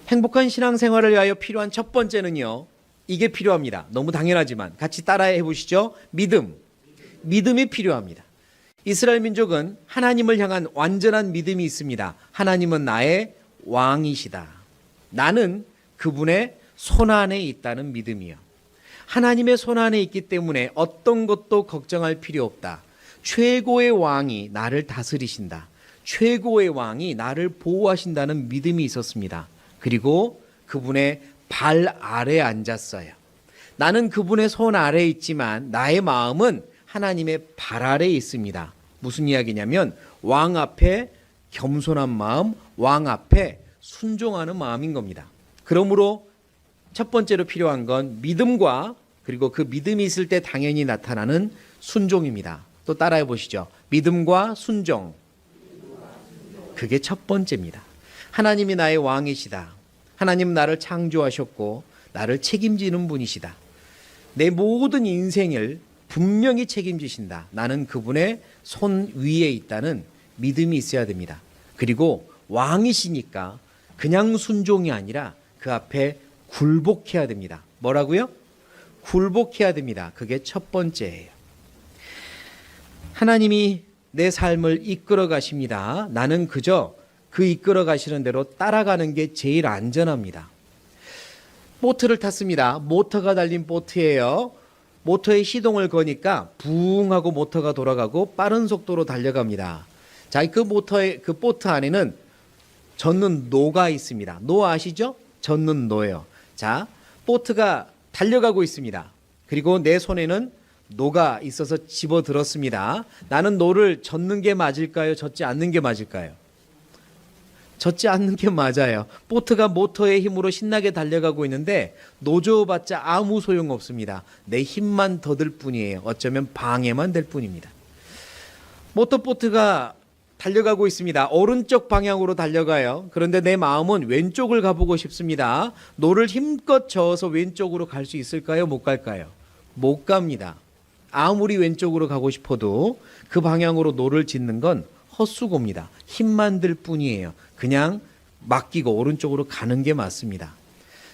행복한 신앙생활을 위하여 필요한 첫 번째는요, 이게 필요합니다. 너무 당연하지만 같이 따라해 보시죠. 믿음이 필요합니다. 이스라엘 민족은 하나님을 향한 완전한 믿음이 있습니다. 하나님은 나의 왕이시다. 나는 그분의 손안에 있다는 믿음이요. 하나님의 손안에 있기 때문에 어떤 것도 걱정할 필요 없다. 최고의 왕이 나를 다스리신다. 최고의 왕이 나를 보호하신다는 믿음이 있었습니다. 그리고 그분의 발 아래에 앉았어요. 나는 그분의 손 아래에 있지만 나의 마음은 하나님의 발 아래에 있습니다. 무슨 이야기냐면 왕 앞에 겸손한 마음, 왕 앞에 순종하는 마음인 겁니다. 그러므로 첫 번째로 필요한 건 믿음과 그리고 그 믿음이 있을 때 당연히 나타나는 순종입니다. 또 따라해 보시죠. 믿음과 순종. 그게 첫 번째입니다. 하나님이 나의 왕이시다. 하나님 나를 창조하셨고 나를 책임지는 분이시다. 내 모든 인생을 분명히 책임지신다. 나는 그분의 손 위에 있다는 믿음이 있어야 됩니다. 그리고 왕이시니까 그냥 순종이 아니라 그 앞에 굴복해야 됩니다. 뭐라고요? 굴복해야 됩니다. 그게 첫 번째예요. 하나님이 내 삶을 이끌어 가십니다. 나는 그저 그 이끌어 가시는 대로 따라가는 게 제일 안전합니다. 보트를 탔습니다. 모터가 달린 보트예요. 모터에 시동을 거니까 붕 하고 모터가 돌아가고 빠른 속도로 달려갑니다. 자, 그 보트 안에는 젓는 노가 있습니다. 노 아시죠? 젓는 노예요. 자, 보트가 달려가고 있습니다. 그리고 내 손에는 노가 있어서 집어들었습니다. 나는 노를 젓는 게 맞을까요? 젓지 않는 게 맞을까요? 젓지 않는 게 맞아요. 보트가 모터의 힘으로 신나게 달려가고 있는데 노저어봤자 아무 소용없습니다. 내 힘만 더 들 뿐이에요. 어쩌면 방해만 될 뿐입니다. 모터보트가 달려가고 있습니다. 오른쪽 방향으로 달려가요. 그런데 내 마음은 왼쪽을 가보고 싶습니다. 노를 힘껏 저어서 왼쪽으로 갈 수 있을까요? 못 갈까요? 못 갑니다. 아무리 왼쪽으로 가고 싶어도 그 방향으로 노를 짓는 건 헛수고입니다. 힘만 들 뿐이에요. 그냥 맡기고 오른쪽으로 가는 게 맞습니다.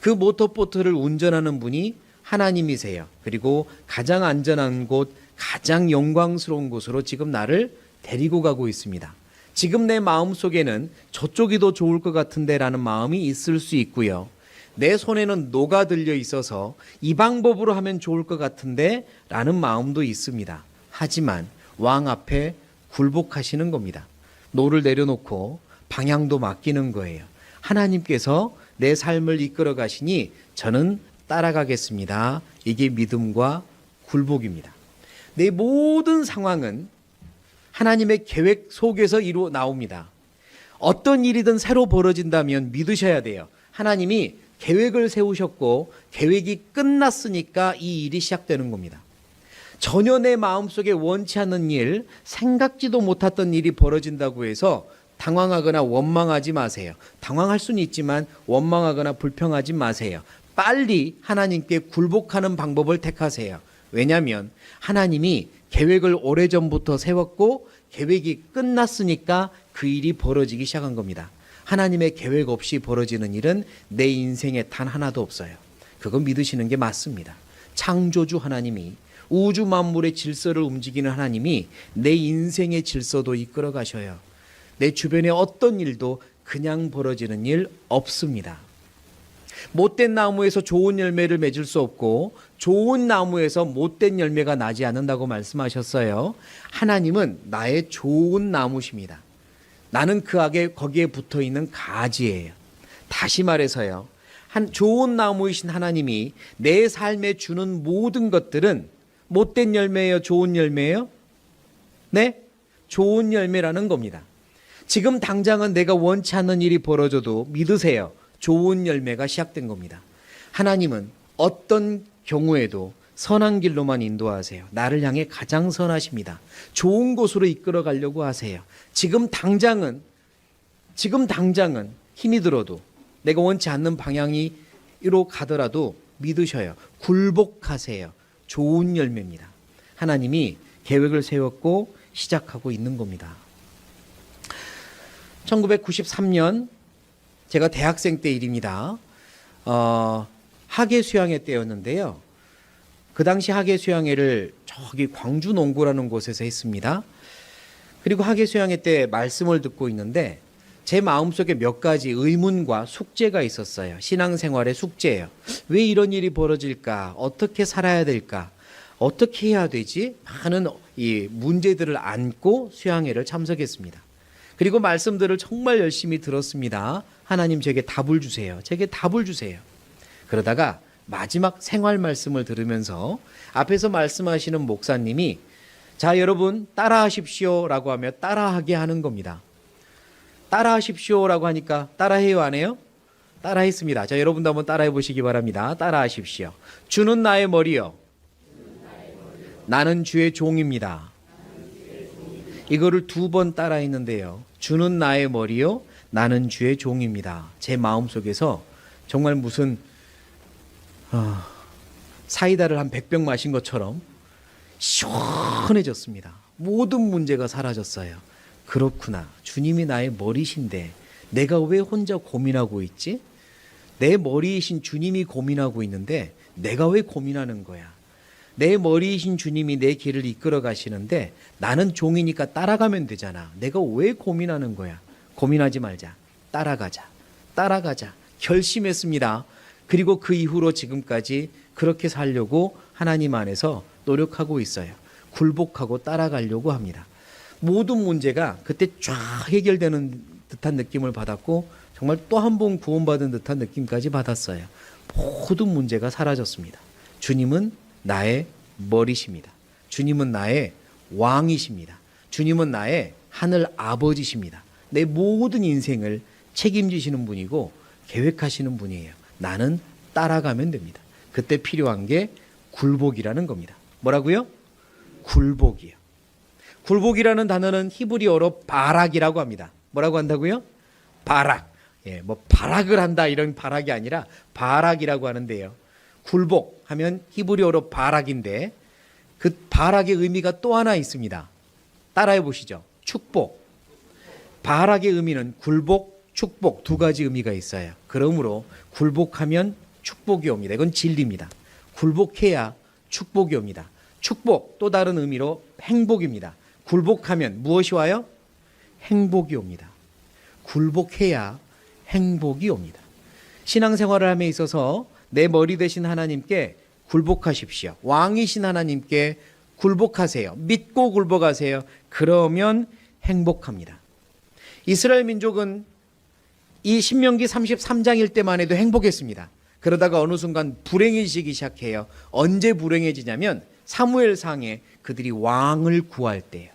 그 모터보트를 운전하는 분이 하나님이세요. 그리고 가장 안전한 곳, 가장 영광스러운 곳으로 지금 나를 데리고 가고 있습니다. 지금 내 마음속에는 저쪽이 더 좋을 것 같은데 라는 마음이 있을 수 있고요. 내 손에는 노가 들려 있어서 이 방법으로 하면 좋을 것 같은데 라는 마음도 있습니다. 하지만 왕 앞에 굴복하시는 겁니다. 노를 내려놓고 방향도 맡기는 거예요. 하나님께서 내 삶을 이끌어 가시니 저는 따라가겠습니다. 이게 믿음과 굴복입니다. 내 모든 상황은 하나님의 계획 속에서 이루어 나옵니다. 어떤 일이든 새로 벌어진다면 믿으셔야 돼요. 하나님이 계획을 세우셨고 계획이 끝났으니까 이 일이 시작되는 겁니다. 전혀 내 마음속에 원치 않는 일, 생각지도 못했던 일이 벌어진다고 해서 당황하거나 원망하지 마세요. 당황할 수는 있지만 원망하거나 불평하지 마세요. 빨리 하나님께 굴복하는 방법을 택하세요. 왜냐하면 하나님이 계획을 오래전부터 세웠고 계획이 끝났으니까 그 일이 벌어지기 시작한 겁니다. 하나님의 계획 없이 벌어지는 일은 내 인생에 단 하나도 없어요. 그거 믿으시는 게 맞습니다. 창조주 하나님이, 우주 만물의 질서를 움직이는 하나님이 내 인생의 질서도 이끌어 가셔요. 내 주변에 어떤 일도 그냥 벌어지는 일 없습니다. 못된 나무에서 좋은 열매를 맺을 수 없고 좋은 나무에서 못된 열매가 나지 않는다고 말씀하셨어요. 하나님은 나의 좋은 나무십니다. 나는 거기에 붙어 있는 가지예요. 다시 말해서요. 좋은 나무이신 하나님이 내 삶에 주는 모든 것들은 못된 열매예요? 좋은 열매예요? 네? 좋은 열매라는 겁니다. 지금 당장은 내가 원치 않는 일이 벌어져도 믿으세요. 좋은 열매가 시작된 겁니다. 하나님은 어떤 경우에도 선한 길로만 인도하세요. 나를 향해 가장 선하십니다. 좋은 곳으로 이끌어 가려고 하세요. 지금 당장은 힘이 들어도 내가 원치 않는 방향으로 가더라도 믿으셔요. 굴복하세요. 좋은 열매입니다. 하나님이 계획을 세웠고 시작하고 있는 겁니다. 1993년 제가 대학생 때 일입니다. 하계 수양회 때였는데요. 그 당시 하계 수양회를 저기 광주 농구라는 곳에서 했습니다. 그리고 하계 수양회 때 말씀을 듣고 있는데 제 마음속에 몇 가지 의문과 숙제가 있었어요. 신앙생활의 숙제예요. 왜 이런 일이 벌어질까? 어떻게 살아야 될까? 어떻게 해야 되지? 많은 이 문제들을 안고 수양회를 참석했습니다. 그리고 말씀들을 정말 열심히 들었습니다. 하나님 제게 답을 주세요. 제게 답을 주세요. 그러다가 마지막 생활 말씀을 들으면서 앞에서 말씀하시는 목사님이 자 여러분 따라하십시오라고 하며 따라하게 하는 겁니다. 따라하십시오라고 하니까 따라해요 안 해요? 따라했습니다. 자 여러분도 한번 따라해 보시기 바랍니다. 따라하십시오. 주는 나의 머리요. 나는 주의 종입니다. 이거를 2번 따라했는데요. 주는 나의 머리요. 나는 주의 종입니다. 제 마음속에서 정말 무슨 사이다를 한 100병 마신 것처럼 시원해졌습니다. 모든 문제가 사라졌어요. 그렇구나. 주님이 나의 머리신데 내가 왜 혼자 고민하고 있지? 내 머리이신 주님이 고민하고 있는데 내가 왜 고민하는 거야? 내 머리이신 주님이 내 길을 이끌어 가시는데 나는 종이니까 따라가면 되잖아. 내가 왜 고민하는 거야? 고민하지 말자. 따라가자. 따라가자. 결심했습니다. 그리고 그 이후로 지금까지 그렇게 살려고 하나님 안에서 노력하고 있어요. 굴복하고 따라가려고 합니다. 모든 문제가 그때 쫙 해결되는 듯한 느낌을 받았고 정말 또 한 번 구원받은 듯한 느낌까지 받았어요. 모든 문제가 사라졌습니다. 주님은 나의 머리십니다. 주님은 나의 왕이십니다. 주님은 나의 하늘 아버지십니다. 내 모든 인생을 책임지시는 분이고 계획하시는 분이에요. 나는 따라가면 됩니다. 그때 필요한 게 굴복이라는 겁니다. 뭐라고요? 굴복이요. 굴복이라는 단어는 히브리어로 바락이라고 합니다. 뭐라고 한다고요? 바락. 뭐 바락을 한다 이런 바락이 아니라 바락이라고 하는데요. 굴복 하면 히브리어로 바락인데 그 바락의 의미가 또 하나 있습니다. 따라해 보시죠. 축복. 바락의 의미는 굴복, 축복 2가지 의미가 있어요. 그러므로 굴복하면 축복이 옵니다. 이건 진리입니다. 굴복해야 축복이 옵니다. 축복 또 다른 의미로 행복입니다. 굴복하면 무엇이 와요? 행복이 옵니다. 굴복해야 행복이 옵니다. 신앙생활을 함에 있어서 내 머리 되신 하나님께 굴복하십시오. 왕이신 하나님께 굴복하세요. 믿고 굴복하세요. 그러면 행복합니다. 이스라엘 민족은 이 신명기 33장일 때만 해도 행복했습니다. 그러다가 어느 순간 불행해지기 시작해요. 언제 불행해지냐면 사무엘상에 그들이 왕을 구할 때예요.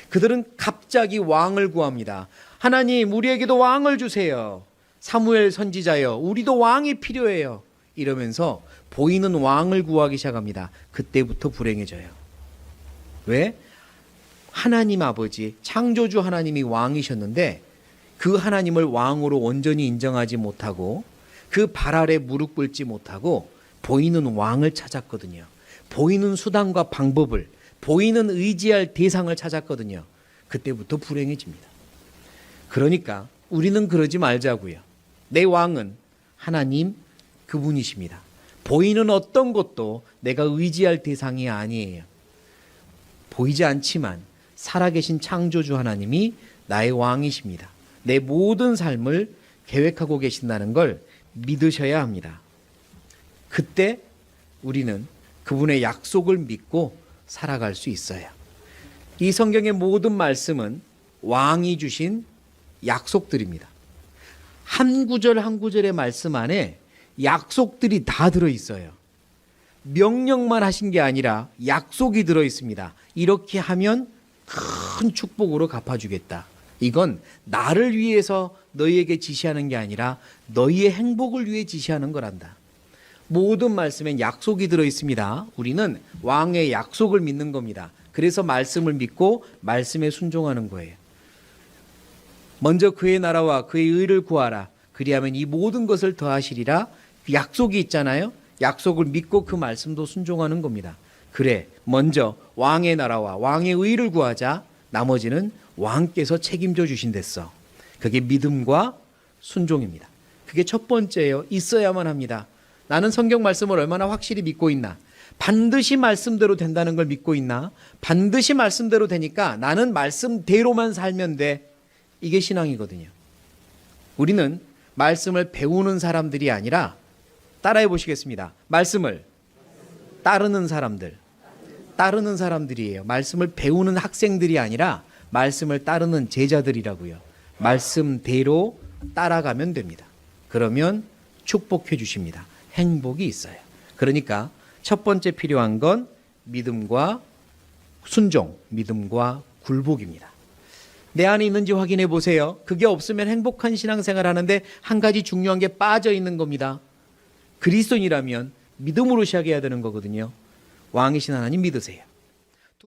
그들은 갑자기 왕을 구합니다. 하나님 우리에게도 왕을 주세요. 사무엘 선지자여 우리도 왕이 필요해요. 이러면서 보이는 왕을 구하기 시작합니다. 그때부터 불행해져요. 왜? 하나님 아버지 창조주 하나님이 왕이셨는데 그 하나님을 왕으로 온전히 인정하지 못하고 그 발 아래 무릎 꿇지 못하고 보이는 왕을 찾았거든요. 보이는 수단과 방법을 보이는 의지할 대상을 찾았거든요. 그때부터 불행해집니다. 그러니까 우리는 그러지 말자고요. 내 왕은 하나님 그분이십니다. 보이는 어떤 것도 내가 의지할 대상이 아니에요. 보이지 않지만 살아계신 창조주 하나님이 나의 왕이십니다. 내 모든 삶을 계획하고 계신다는 걸 믿으셔야 합니다. 그때 우리는 그분의 약속을 믿고 살아갈 수 있어요. 이 성경의 모든 말씀은 왕이 주신 약속들입니다. 한 구절 한 구절의 말씀 안에 약속들이 다 들어있어요. 명령만 하신 게 아니라 약속이 들어있습니다. 이렇게 하면 큰 축복으로 갚아주겠다. 이건 나를 위해서 너희에게 지시하는 게 아니라 너희의 행복을 위해 지시하는 거란다. 모든 말씀엔 약속이 들어있습니다. 우리는 왕의 약속을 믿는 겁니다. 그래서 말씀을 믿고 말씀에 순종하는 거예요. 먼저 그의 나라와 그의 의를 구하라. 그리하면 이 모든 것을 더하시리라. 약속이 있잖아요. 약속을 믿고 그 말씀도 순종하는 겁니다. 그래, 먼저 왕의 나라와 왕의 의를 구하자. 나머지는 왕께서 책임져 주신댔어. 그게 믿음과 순종입니다. 그게 첫 번째예요. 있어야만 합니다. 나는 성경 말씀을 얼마나 확실히 믿고 있나? 반드시 말씀대로 된다는 걸 믿고 있나? 반드시 말씀대로 되니까 나는 말씀대로만 살면 돼. 이게 신앙이거든요. 우리는 말씀을 배우는 사람들이 아니라 따라해 보시겠습니다. 말씀을 따르는 사람들이에요. 말씀을 배우는 학생들이 아니라 말씀을 따르는 제자들이라고요. 말씀대로 따라가면 됩니다. 그러면 축복해 주십니다. 행복이 있어요. 그러니까 첫 번째 필요한 건 믿음과 순종, 믿음과 굴복입니다. 내 안에 있는지 확인해 보세요. 그게 없으면 행복한 신앙생활 하는데 한 가지 중요한 게 빠져 있는 겁니다. 그리스도인이라면 믿음으로 시작해야 되는 거거든요. 왕이신 하나님 믿으세요.